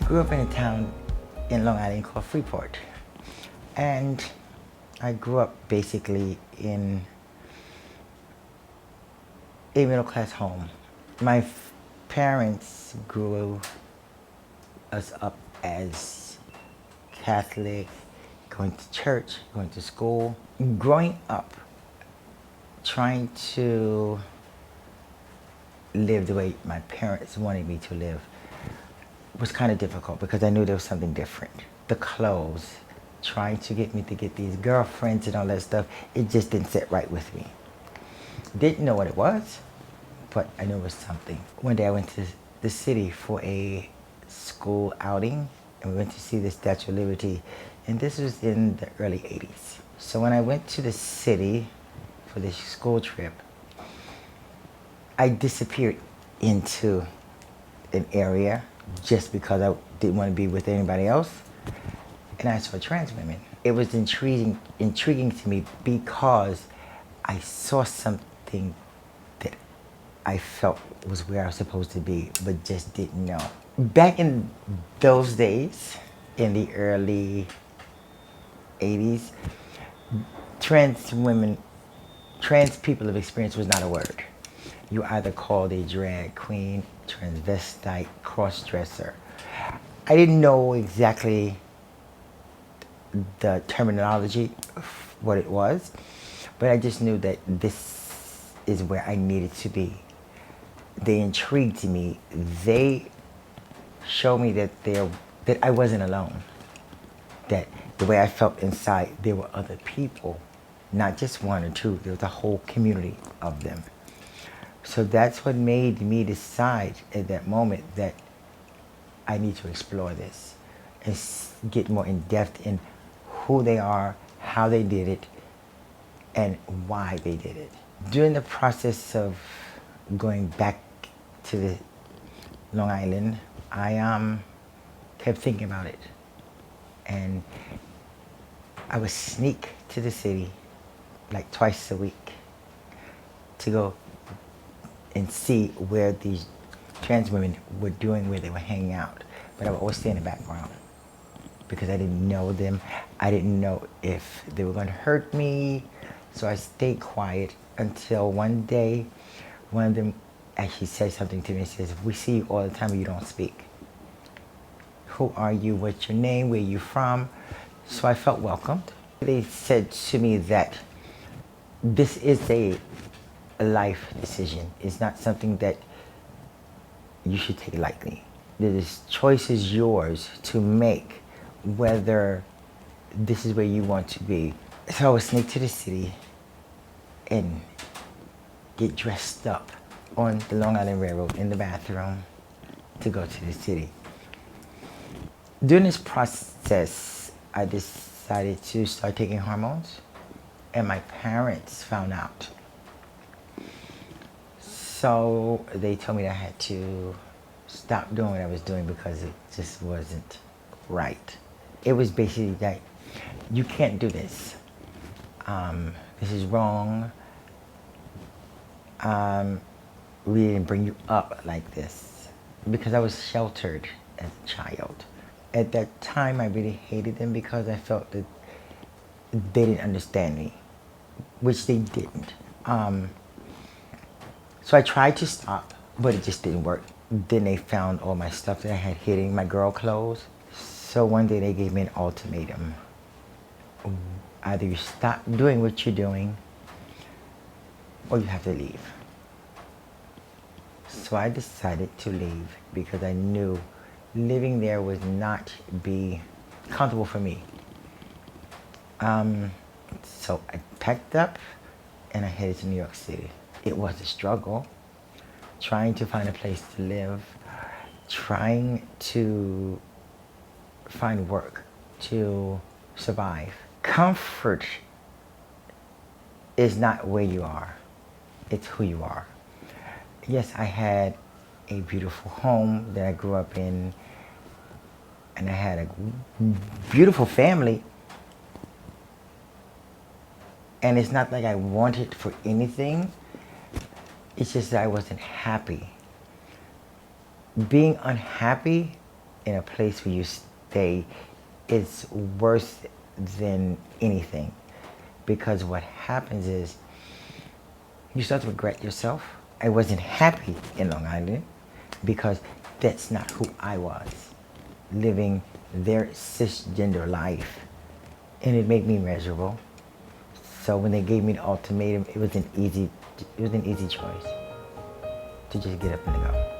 Grew up in a town in Long Island called Freeport. And I grew up basically in a middle class home. My parents grew us up as Catholic, going to church, going to school. Growing up, trying to live the way my parents wanted me to live was kind of difficult because I knew there was something different. The clothes, trying to get me to get these girlfriends and all that stuff, it just didn't sit right with me. Didn't know what it was, but I knew it was something. One day I went to the city for a school outing, and we went to see the Statue of Liberty, and this was in the early 80s. So when I went to the city for this school trip, I disappeared into an area just because I didn't want to be with anybody else, and I saw trans women. It was intriguing to me because I saw something that I felt was where I was supposed to be, but just didn't know. Back in those days, in the early 80s, trans people of experience was not a word. You either called a drag queen, transvestite, cross-dresser. I didn't know exactly the terminology of what it was, but I just knew that this is where I needed to be. They intrigued me. They showed me that I wasn't alone. That the way I felt inside, there were other people, not just one or two. There was a whole community of them. So that's what made me decide at that moment that I need to explore this and get more in depth in who they are, how they did it, and why they did it. During the process of going back to the Long Island, I kept thinking about it. And I would sneak to the city like twice a week to go and see where these trans women were doing, where they were hanging out. But I would always stay in the background because I didn't know them. I didn't know if they were going to hurt me. So I stayed quiet until one day, one of them actually said something to me and says, "We see you all the time, but you don't speak. Who are you? What's your name? Where are you from?" So I felt welcomed. They said to me that this is a life decision. It's not something that you should take lightly. This choice is yours to make whether this is where you want to be. So I would sneak to the city and get dressed up on the Long Island Railroad in the bathroom to go to the city. During this process, I decided to start taking hormones, and my parents found out. So they told me that I had to stop doing what I was doing because it just wasn't right. It was basically that you can't do this. This is wrong. We didn't bring you up like this, because I was sheltered as a child. At that time, I really hated them because I felt that they didn't understand me, which they didn't. So I tried to stop, but it just didn't work. Then they found all my stuff that I had hidden, my girl clothes. So one day they gave me an ultimatum. Either you stop doing what you're doing, or you have to leave. So I decided to leave because I knew living there would not be comfortable for me. So I packed up and I headed to New York City. It was a struggle, trying to find a place to live, trying to find work, to survive. Comfort is not where you are, it's who you are. Yes, I had a beautiful home that I grew up in, and I had a beautiful family. And it's not like I wanted for anything, it's just that I wasn't happy. Being unhappy in a place where you stay is worse than anything. Because what happens is you start to regret yourself. I wasn't happy in Long Island because that's not who I was, living their cisgender life. And it made me miserable. So when they gave me the ultimatum, it was an easy choice to just get up and go.